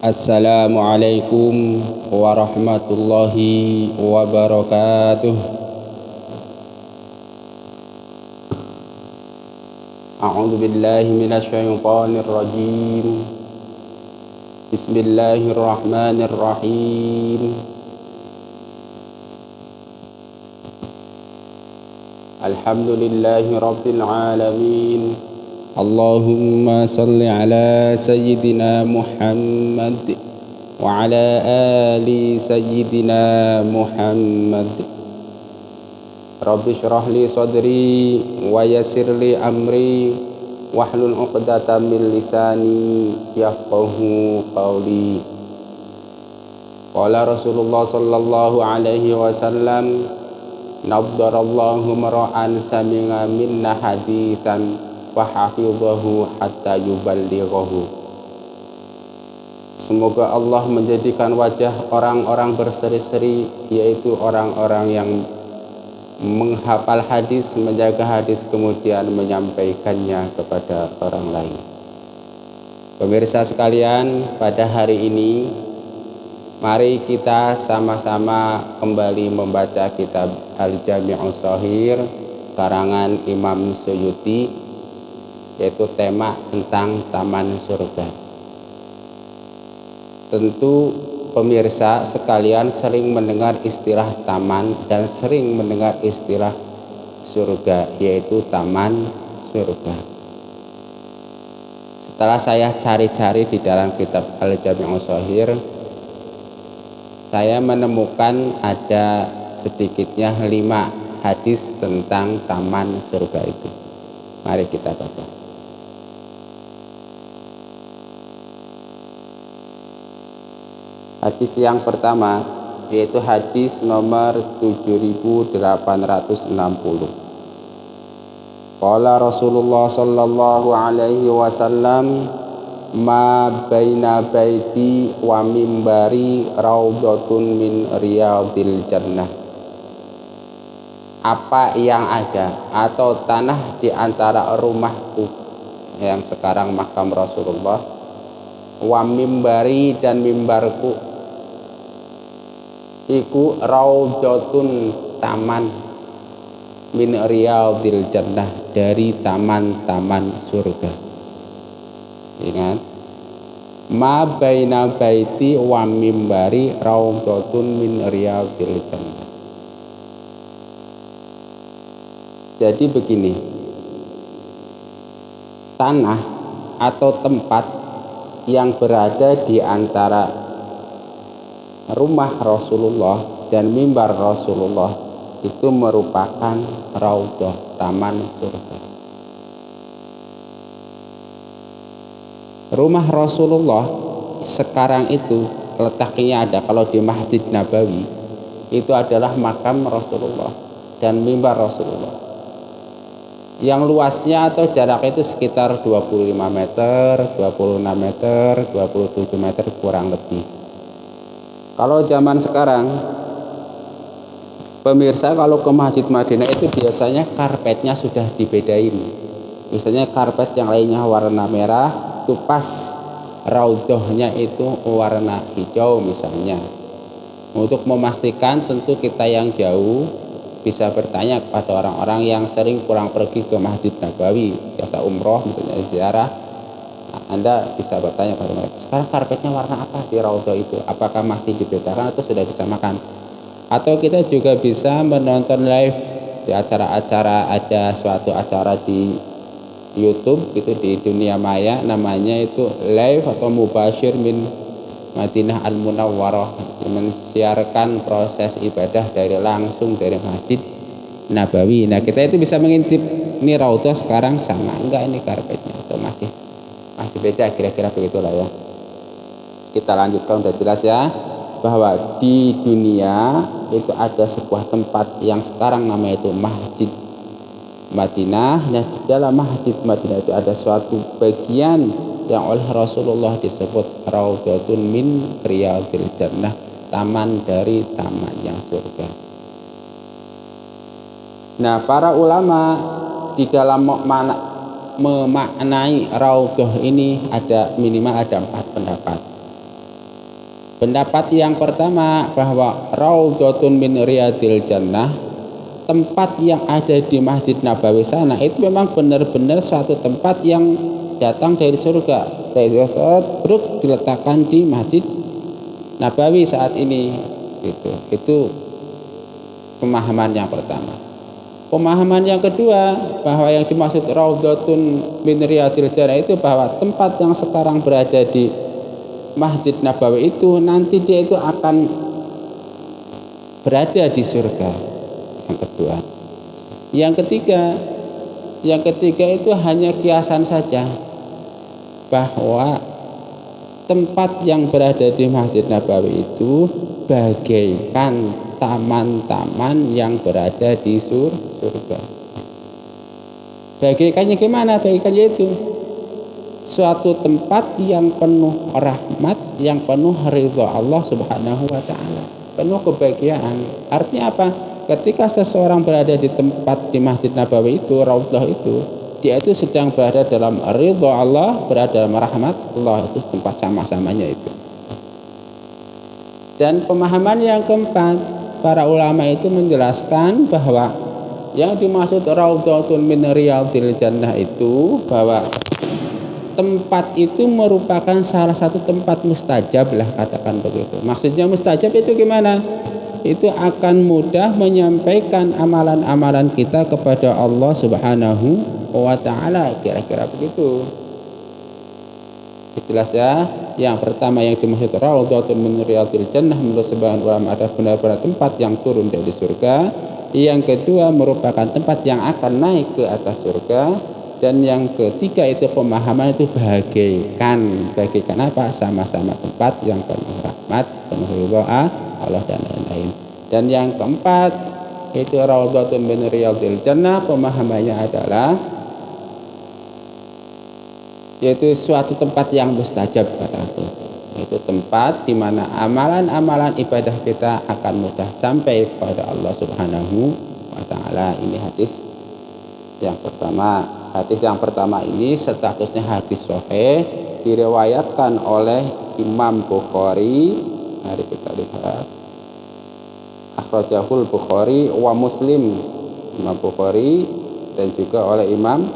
Assalamualaikum warahmatullahi wabarakatuh. A'udzu billahi minasy syaithanir rajim. Bismillahirrahmanirrahim. Alhamdulillahi rabbil alamin. Allahumma salli ala sayyidina Muhammad wa ala ali sayyidina Muhammad. Rabbi shrah li sadri wa yassir li amri wahlul 'uqdatam min lisani yafqahu qawli. Qala Rasulullah sallallahu alaihi wasallam, nabdarallahu mar'an sami'a minna haditsan wahafidhahu hatta yuballighahu. Semoga Allah menjadikan wajah orang-orang berseri-seri, yaitu orang-orang yang menghafal hadis, menjaga hadis, kemudian menyampaikannya kepada orang lain. Pemirsa sekalian, pada hari ini mari kita sama-sama kembali membaca kitab Al-Jami'us Shahih karangan Imam Suyuti, yaitu tema tentang taman surga. Tentu pemirsa sekalian sering mendengar istilah taman dan sering mendengar istilah surga, yaitu taman surga. Setelah saya cari-cari di dalam kitab Al-Jami'us Shahih, saya menemukan ada sedikitnya 5 hadis tentang taman surga itu. Mari kita baca. Hadis yang pertama yaitu hadis nomor 7860. Qala Rasulullah sallallahu alaihi wasallam, ma baina baiti wa mimbari raudhatun min riyadil jannah. Apa yang ada atau tanah di antara rumahku yang sekarang makam Rasulullah, wa mimbari dan mimbarku, iku raudhatun taman min riyadil jannah, dari taman-taman surga. Ingat, ma baina baiti wa mimbari raudhatun min riyadil jannah. Jadi begini, tanah atau tempat yang berada di antara rumah Rasulullah dan mimbar Rasulullah itu merupakan raudhah, taman surga. Rumah Rasulullah sekarang itu letaknya ada, kalau di Masjid Nabawi itu adalah makam Rasulullah dan mimbar Rasulullah, yang luasnya atau jaraknya itu sekitar 25 meter, 26 meter, 27 meter kurang lebih. Kalau zaman sekarang, pemirsa, kalau ke Masjid Madinah itu biasanya karpetnya sudah dibedain. Misalnya karpet yang lainnya warna merah, itu pas raudhahnya itu warna hijau misalnya. Untuk memastikan, tentu kita yang jauh bisa bertanya kepada orang-orang yang sering pulang pergi ke Masjid Nabawi, biasa umroh misalnya ziarah. Anda bisa bertanya pada mereka, sekarang karpetnya warna apa di raudhah itu? Apakah masih dibedakan atau sudah disamakan? Atau kita juga bisa menonton live di acara-acara, ada suatu acara di YouTube gitu di dunia maya, namanya itu live atau mubashir min Madinah Al-Munawwarah, mensiarkan proses ibadah langsung dari Masjid Nabawi. Nah, kita itu bisa mengintip, ini raudhah sekarang sama enggak ini karpetnya, atau masih beda, kira-kira begitulah ya. Kita lanjutkan, udah jelas ya, bahwa di dunia itu ada sebuah tempat yang sekarang namanya itu Masjid Madinah. Nah, di dalam Masjid Madinah itu ada suatu bagian yang oleh Rasulullah disebut raudhatun min riyadil jannah, taman dari tamannya surga. Nah, para ulama di dalam memaknai raudhah ini ada minimal 4 pendapat. Pendapat yang pertama bahwa raudhatun min riyadil jannah, tempat yang ada di Masjid Nabawi sana itu memang benar-benar suatu tempat yang datang dari surga. Dari saat bruk diletakkan di Masjid Nabawi saat ini gitu. Itu pemahaman yang pertama. Pemahaman yang kedua bahwa yang dimaksud raudhatun min riyadil jannah itu bahwa tempat yang sekarang berada di Masjid Nabawi itu nanti dia itu akan berada di surga. Yang kedua. Yang ketiga itu hanya kiasan saja bahwa tempat yang berada di Masjid Nabawi itu bagaikan taman-taman yang berada di surga. Bagaikannya gimana? Bagaikannya itu suatu tempat yang penuh rahmat, yang penuh ridha Allah Subhanahu wa taala, penuh kebahagiaan. Artinya apa? Ketika seseorang berada di tempat di Masjid Nabawi itu, raudhah itu, dia itu sedang berada dalam ridha Allah, berada dalam rahmat Allah. Itu tempat sama-samanya itu. Dan pemahaman yang keempat, para ulama itu menjelaskan bahwa yang dimaksud raudhatun min riyadil jannah itu bahwa tempat itu merupakan salah satu tempat mustajab lah, katakan begitu. Maksudnya mustajab itu gimana? Itu akan mudah menyampaikan amalan-amalan kita kepada Allah Subhanahu wa taala, kira-kira begitu. Jelas ya. Yang pertama yang dimaksud raudhatun min riyadil jannah menurut sebagian ulama adalah benar-benar tempat yang turun dari surga. Yang kedua merupakan tempat yang akan naik ke atas surga. Dan yang ketiga itu pemahaman itu bagaikan apa? Sama-sama tempat yang penuh rahmat, penuh ridha Allah dan lain-lain. Dan yang keempat itu raudhatun min riyadil jannah, pemahamannya adalah yaitu suatu tempat yang mustajab, katakan. Itu tempat di mana amalan-amalan ibadah kita akan mudah sampai kepada Allah Subhanahu wa taala. Ini hadis yang pertama. Hadis yang pertama ini statusnya hadis sahih, diriwayatkan oleh Imam Bukhari. Mari kita lihat. Akhrajahul Bukhari wa Muslim. Imam Bukhari dan juga oleh Imam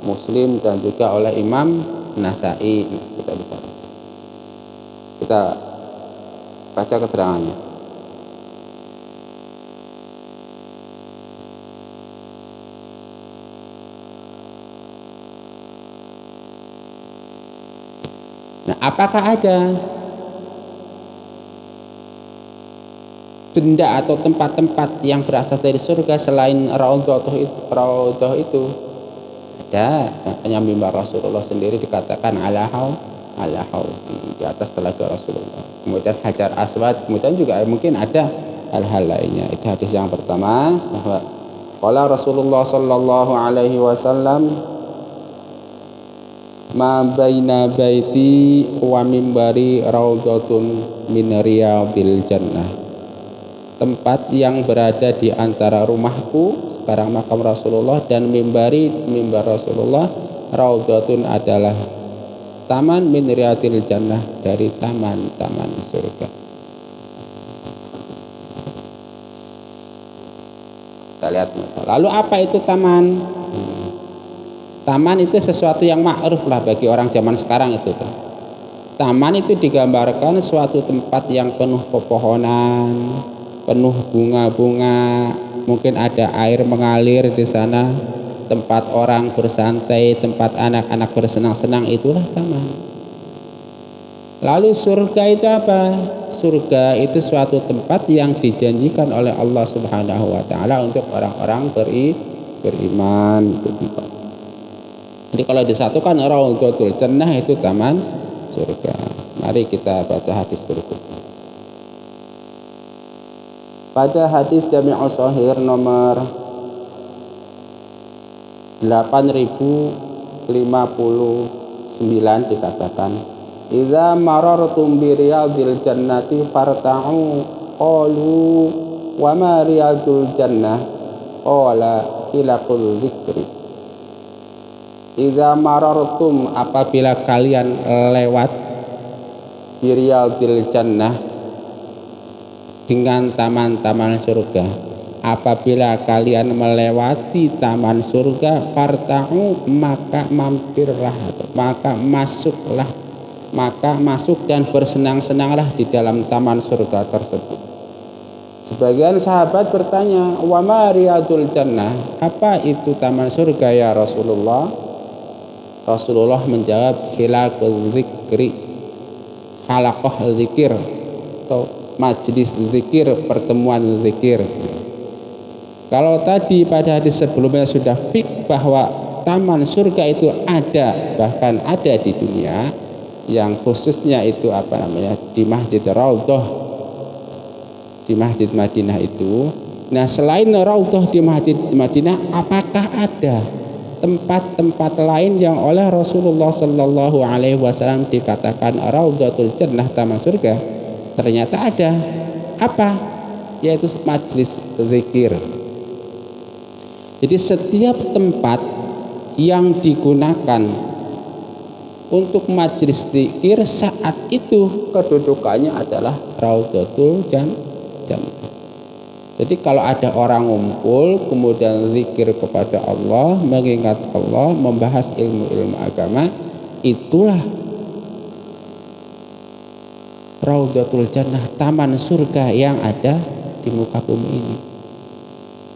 Muslim dan juga oleh Imam Nasa'i. Kita bisa baca. Kita baca keterangannya. Nah, apakah ada benda atau tempat-tempat yang berasal dari surga selain raudhah itu? Ada. Contohnya mimbar Rasulullah sendiri dikatakan ala haudi, di atas telaga Rasulullah. Kemudian Hajar Aswad, kemudian juga mungkin ada hal-hal lainnya. Itu hadis yang pertama, bahwa qala Rasulullah sallallahu alaihi wasallam ma baina baiti wa mimbari raudhatun min riyadil jannah. Tempat yang berada di antara rumahku sekarang makam Rasulullah dan mimbar Rasulullah, raudhatun adalah taman min riyadil jannah, dari taman-taman surga. Kita lihat masalah. Lalu apa itu taman? Taman itu sesuatu yang ma'ruf lah bagi orang zaman sekarang itu. Taman itu digambarkan suatu tempat yang penuh pepohonan, penuh bunga-bunga, mungkin ada air mengalir di sana, tempat orang bersantai, tempat anak-anak bersenang-senang, itulah taman. Lalu surga itu apa? Surga itu suatu tempat yang dijanjikan oleh Allah Subhanahu wa taala untuk orang-orang beriman, itu tempat. Jadi kalau disatukan raudhatul jannah itu taman surga. Mari kita baca hadis berikutnya. Pada hadis Jami'us Shahih nomor 8059 dikatakan, idza marartum bi riyadil jannati farta'u, qalu wa ma riyadul jannah, qala khilaqul dzikri. Idza marartum, apabila kalian lewat biriyadil jannah, dengan taman-taman surga. Apabila kalian melewati taman surga, farta'u, maka mampirlah, maka masuklah, maka masuk dan bersenang-senanglah di dalam taman surga tersebut. Sebagian sahabat bertanya, wa ma riyadul jannah, apa itu taman surga ya Rasulullah? Rasulullah menjawab, hilaqul zikri, halaqah zikir atau majlis zikir, pertemuan zikir. Kalau tadi pada hadis sebelumnya sudah fik bahwa taman surga itu ada, bahkan ada di dunia, yang khususnya itu di Masjid Raudhah, di Masjid Madinah itu. Nah, selain Raudhah di Masjid Madinah, apakah ada tempat-tempat lain yang oleh Rasulullah Shallallahu Alaihi Wasallam dikatakan Raudhatul Jannah, taman surga? Ternyata ada. Apa? Yaitu majlis zikir. Jadi setiap tempat yang digunakan untuk majlis zikir saat itu kedudukannya adalah Raudhatul Jannah. Jadi kalau ada orang ngumpul kemudian zikir kepada Allah, mengingat Allah, membahas ilmu-ilmu agama, itulah Raudhatul Jannah, taman surga yang ada di muka bumi ini.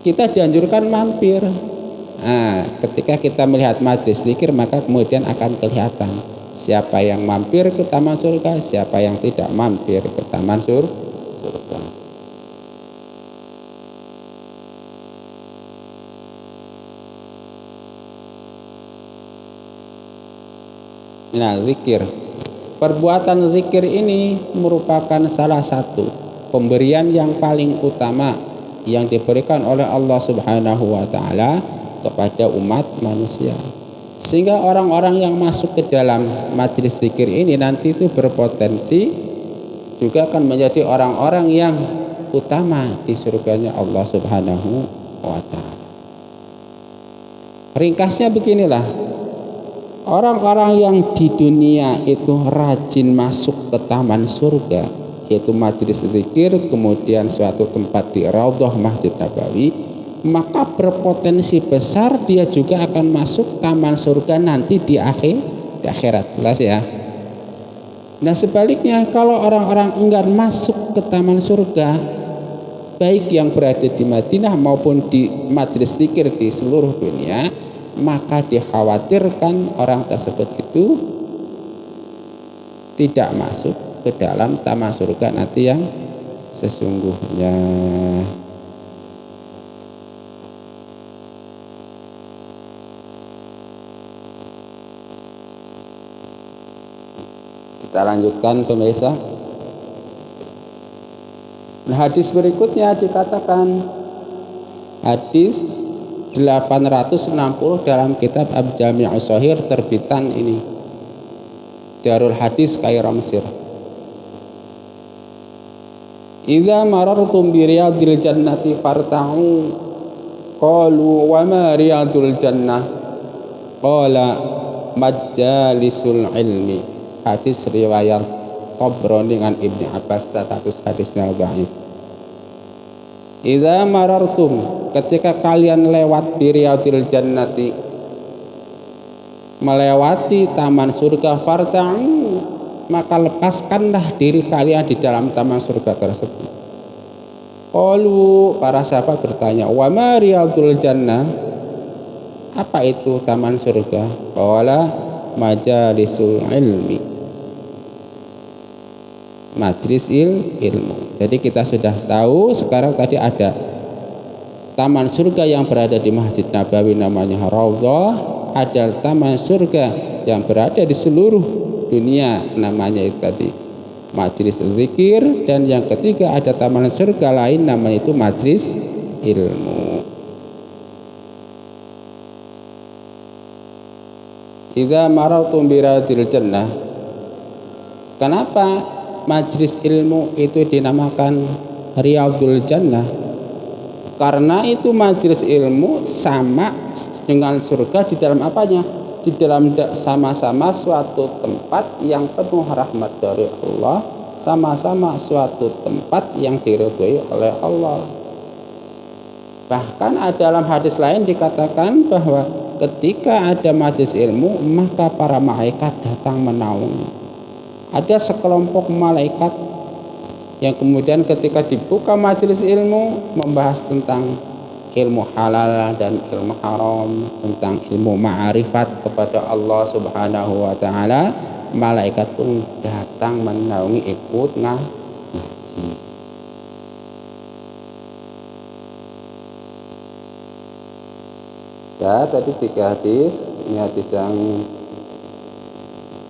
Kita dianjurkan mampir. Nah, ketika kita melihat majlis zikir, maka kemudian akan kelihatan siapa yang mampir ke taman surga, siapa yang tidak mampir ke taman surga. Nah, zikir, perbuatan zikir ini merupakan salah satu pemberian yang paling utama yang diberikan oleh Allah Subhanahu wa Ta'ala kepada umat manusia, sehingga orang-orang yang masuk ke dalam majelis zikir ini nanti itu berpotensi juga akan menjadi orang-orang yang utama di surganya Allah Subhanahu wa Ta'ala. Ringkasnya beginilah, orang-orang yang di dunia itu rajin masuk ke taman surga, yaitu majelis zikir, kemudian suatu tempat di Raudhah Masjid Nabawi, maka berpotensi besar dia juga akan masuk taman surga nanti di akhirat. Jelas ya. Nah, sebaliknya kalau orang-orang enggan masuk ke taman surga, baik yang berada di Madinah maupun di majelis zikir di seluruh dunia, maka dikhawatirkan orang tersebut itu tidak masuk ke dalam taman surga nanti yang sesungguhnya. Kita lanjutkan pemirsa. Nah, hadis berikutnya dikatakan, hadis 860 dalam kitab Al-Jami' Shahih terbitan ini Darul Hadis Kairo Mesir. Idza marartum bi riyadil jannati farta'u, qalu wa ma riyadul jannah, qala majalisul ilmi. Hadis riwayat Tabrani dengan Ibnu Abbas, status hadisnya dhaif. Idza marartum, ketika kalian lewat di riyadil jannati, melewati taman surga, farta'u, maka lepaskanlah diri kalian di dalam taman surga tersebut. Qalu, para sahabat bertanya, wa ma riyadul jannah, apa itu taman surga? Qala majalisul ilmi, majlis ilmu. Jadi kita sudah tahu sekarang tadi ada taman surga yang berada di Masjid Nabawi namanya Raudhah, ada taman surga yang berada di seluruh dunia namanya itu tadi majlis zikir, dan yang ketiga ada taman surga lain namanya itu majlis ilmu. Idza marartum bi riyadil jannah, kenapa majlis ilmu itu dinamakan Riyadul Jannah? Karena itu majlis ilmu sama dengan surga di dalam apanya? di dalam sama-sama suatu tempat yang penuh rahmat dari Allah, sama-sama suatu tempat yang diridhoi oleh Allah. Bahkan dalam hadis lain dikatakan bahwa ketika ada majelis ilmu, maka para malaikat datang menaungi. Ada sekelompok malaikat yang kemudian ketika dibuka majelis ilmu membahas tentang ilmu halal dan ilmu haram, tentang ilmu ma'rifat kepada Allah Subhanahu wa taala, malaikat pun datang menaungi ikut ngaji. Ya, tadi 3 hadis. Ini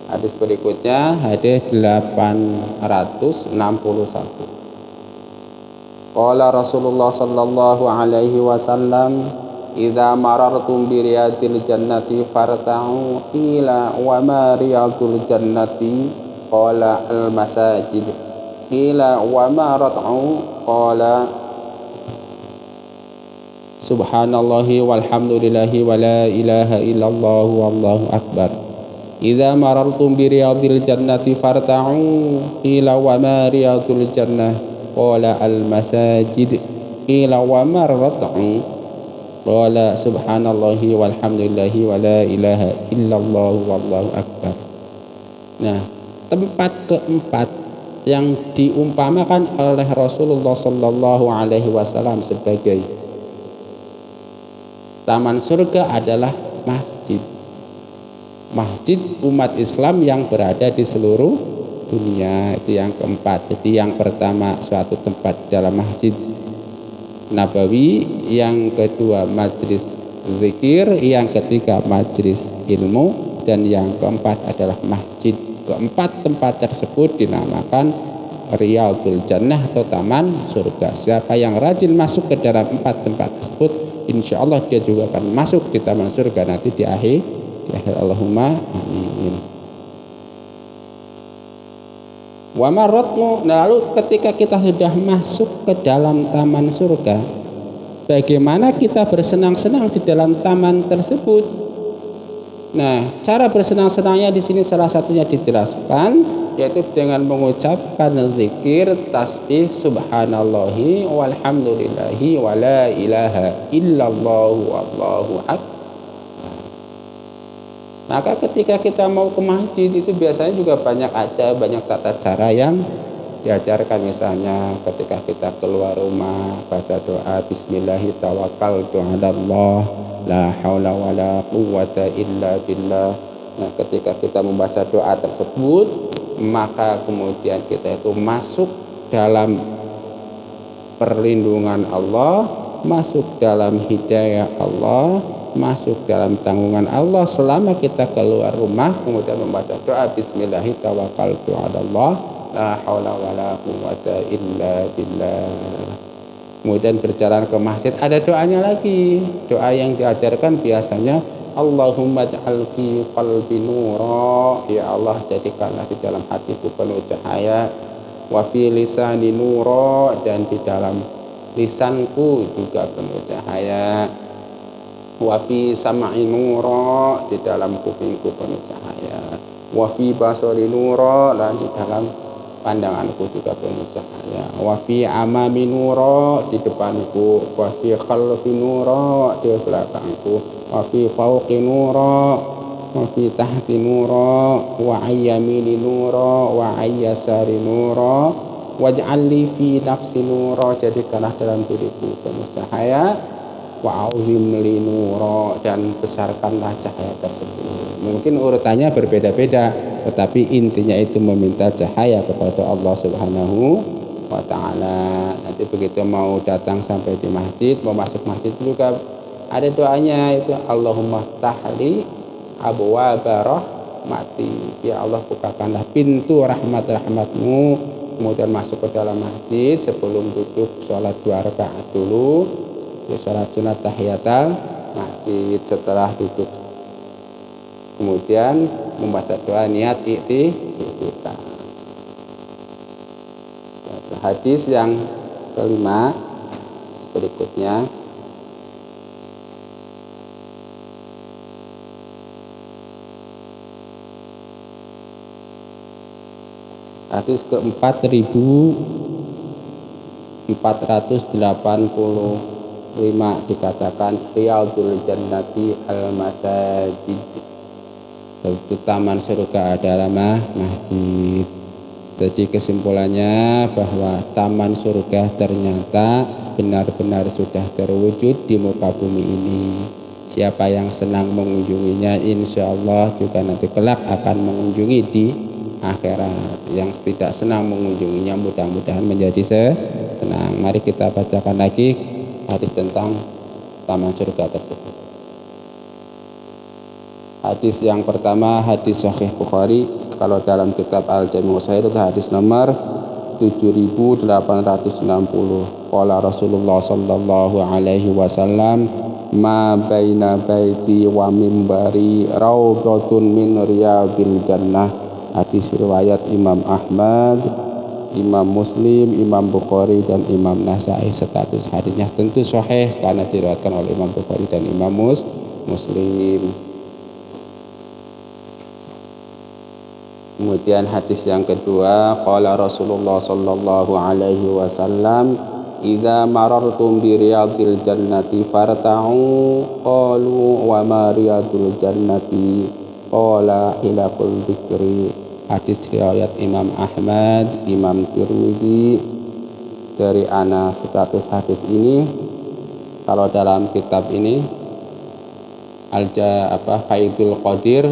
hadis berikutnya, hadis 861. Qala Rasulullah sallallahu alaihi wasallam, idza marartum bi riyadil jannati farta'u, qila wa ma riyadul jannati, qala al masajid, qila wa ma rat'u, qala subhanallahi walhamdulillahi wa la ilaha illallah wallahu akbar. Idza marartum bi riyadil jannati farta'u, qila wa ma riyadul jannah, qala al-masajid, qila wa marrat'u, qala subhanallahi walhamdulillahi wa la ilaha illallah wallahu akbar. Nah, tempat keempat yang diumpamakan oleh Rasulullah sallallahu alaihi wasallam sebagai taman surga adalah masjid. Masjid umat Islam yang berada di seluruh dunia, itu yang keempat. Jadi yang pertama suatu tempat dalam masjid Nabawi, yang kedua majelis zikir, yang ketiga majelis ilmu, dan yang keempat adalah masjid. Keempat tempat tersebut dinamakan Riyadul Jannah atau taman surga. Siapa yang rajin masuk ke dalam 4 tempat tersebut, insya Allah dia juga akan masuk di taman surga nanti di akhir. Allahumma amin. Wa marratmu, lalu ketika kita sudah masuk ke dalam taman surga, bagaimana kita bersenang-senang di dalam taman tersebut? Nah, cara bersenang-senangnya di sini salah satunya dijelaskan, yaitu dengan mengucapkan zikir tasbih subhanallahi walhamdulillahi wa la ilaha illallah wallahu akbar. Maka ketika kita mau ke masjid itu biasanya juga banyak tata cara yang diajarkan. Misalnya ketika kita keluar rumah baca doa bismillahirrahmanirrahim tawakkaltu 'alallah la haula wala quwwata illa billah. Nah, ketika kita membaca doa tersebut, maka kemudian kita itu masuk dalam perlindungan Allah, masuk dalam hidayah Allah, masuk dalam tanggungan Allah selama kita keluar rumah kemudian membaca doa bismillahirrahmanirrahim tawakkaltu 'alallah la haula wala quwwata illa billah. Kemudian berjalan ke masjid, ada doanya lagi. Doa yang diajarkan biasanya Allahumma ja'al fi qalbi nura, ya Allah jadikanlah di dalam hatiku penuh cahaya, wa fi lisani nura, dan di dalam lisanku juga penuh cahaya, wa fi sam'i nura, di dalam kupingku penuh cahaya, wa fi basari nura, dan di dalam pandanganku juga penuh cahaya, wa fi amami nura, di depanku, wa fi khalfi nura, di belakangku, wa fi fawqi nura, wa fi tahti nura, wa ayyamini nura, wa ayyasari nura, waj'al li fi nafsi nura, jadikanlah dalam diriku penuh cahaya, wa'azim li nura, dan besarkanlah cahaya tersebut. Mungkin urutannya berbeda-beda, tetapi intinya itu meminta cahaya kepada Allah Subhanahu wa ta'ala. Nanti begitu mau datang sampai di masjid, mau masuk masjid juga ada doanya, itu Allahumma tahli abwaaba rahmati, ya Allah bukakanlah pintu rahmat-rahmatmu. Kemudian masuk ke dalam masjid, sebelum duduk sholat 2 rakaat dulu, sholat sunat tahiyatul masjid. Setelah duduk kemudian membaca doa niat i'tikaf. Hadis yang kelima berikutnya, Hadis ke-4485 dikatakan Riyadul Jannati al-Masajid. Itu taman surga adalah masjid. Jadi kesimpulannya bahwa taman surga ternyata benar-benar sudah terwujud di muka bumi ini. Siapa yang senang mengunjunginya, insya Allah juga nanti kelak akan mengunjungi di akhirat. Yang tidak senang mengunjunginya mudah-mudahan menjadi senang. Mari kita bacakan lagi hadis tentang taman surga tersebut. Hadis yang pertama, hadis Sahih Bukhari. Kalau dalam kitab Al-Jami' Sahih itu hadis nomor 7860. Qala Rasulullah sallallahu alaihi wasallam, ma baina baiti wa mimbari raudhatun min riyadil jannah. Hadis riwayat Imam Ahmad, Imam Muslim, Imam Bukhari dan Imam Nasai. Status hadisnya tentu sahih karena diriwayatkan oleh Imam Bukhari dan Imam Muslim. Kemudian hadis yang kedua, qala Rasulullah sallallahu alaihi wasallam, idza marartum bi riyadil jannati farta'u. Qalu wa ma riyadul jannati? Qala hilaqul dzikri. Hadis riwayat Imam Ahmad, Imam Tirmidzi dari Anas. Status hadis ini kalau dalam kitab ini Faidul Qadir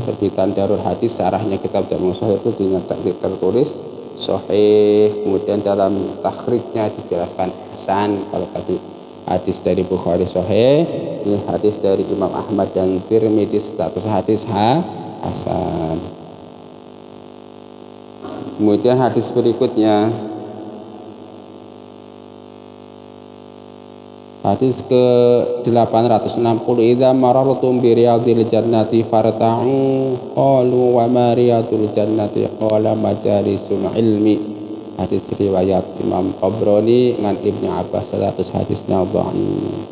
terbitan Darul Hadis, sarahnya kitab Jami' Sahih itu tertulis sahih. Kemudian dalam takhrijnya dijelaskan hasan. Kalau tadi hadis dari Bukhari sahih, ini hadis dari Imam Ahmad dan Tirmidzi status hadis hasan. Kemudian hadis berikutnya, hadis ke-860, idza marartum bi riyadil jannati farta'u. Qalu wa ma riyadul jannati? Qala majalisul ilmi. Hadis riwayat Imam Tabrani dengan Ibnu Abbas. Status hadisnya dhaif.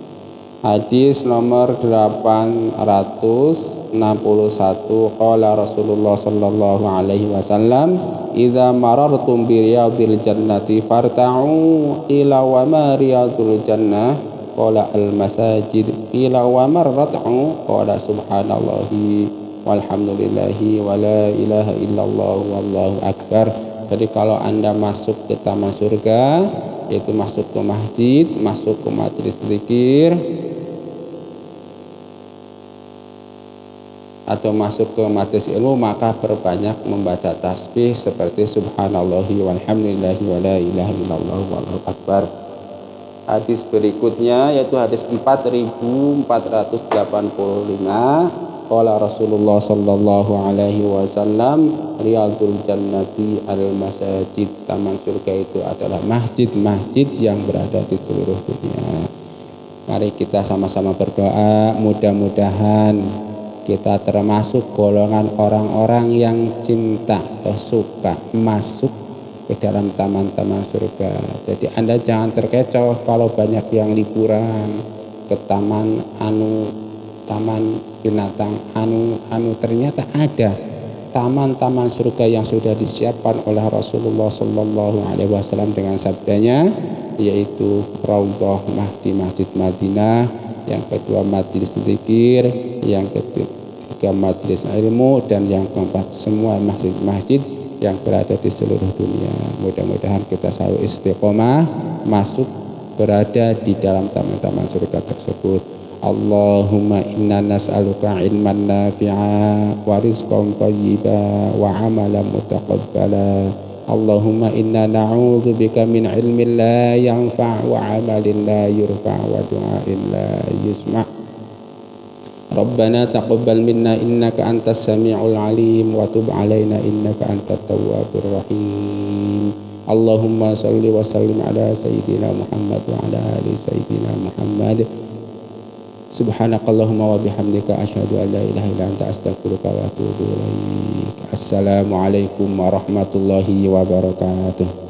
Hadis nomor 861, qala Rasulullah sallallahu alaihi wasallam, idza marartum bi riyadil jannati farta'u. Qila wa ma riyadul jannah? Qala al-masajid. Qila wa marrat'u? Qala subhanallahi walhamdulillahi wa la ilaha illallah wallahu akbar. Jadi kalau Anda masuk ke taman surga, yaitu masuk ke masjid, masuk ke majelis zikir, atau masuk ke majelis ilmu, maka perbanyak membaca tasbih seperti subhanallahi walhamdulillahi wa la ilaha illallah wallahu akbar. Hadis berikutnya yaitu hadis 4485, qala Rasulullah sallallahu alaihi wasallam, riyadul jannati al-masajid. Taman surga itu adalah masjid-masjid yang berada di seluruh dunia. Mari kita sama-sama berdoa, mudah-mudahan kita termasuk golongan orang-orang yang cinta atau suka masuk ke dalam taman-taman surga. Jadi Anda jangan terkecoh kalau banyak yang liburan ke taman binatang ternyata ada taman-taman surga yang sudah disiapkan oleh Rasulullah sallallahu alaihi wasallam dengan sabdanya, yaitu Raudhah di Masjid Madinah, yang kedua majelis zikir, yang ketiga majelis ilmu, dan yang keempat semua masjid-masjid yang berada di seluruh dunia. Mudah-mudahan kita selalu istiqomah masuk berada di dalam taman-taman surga tersebut. Allahumma inna nas'aluka ilman nafi'a wa rizqan thayyiban wa amalan mutaqabbala. Allahumma inna na'udzubika min ilmin la yanfa' wa amalin la yurfa' wa du'ain la yusma'. Rabbana taqabbal minna innaka antas sami'ul alim wa tub alaina innaka antat tawwabur rahim. Allahumma salli wa sallim ala sayyidina Muhammad wa ala ali sayyidina Muhammad. Subhanakallahumma wa bihamdika asyhadu an la ilaha illa anta astaghfiruka wa atubu ilaik. Assalamualaikum warahmatullahi wabarakatuh.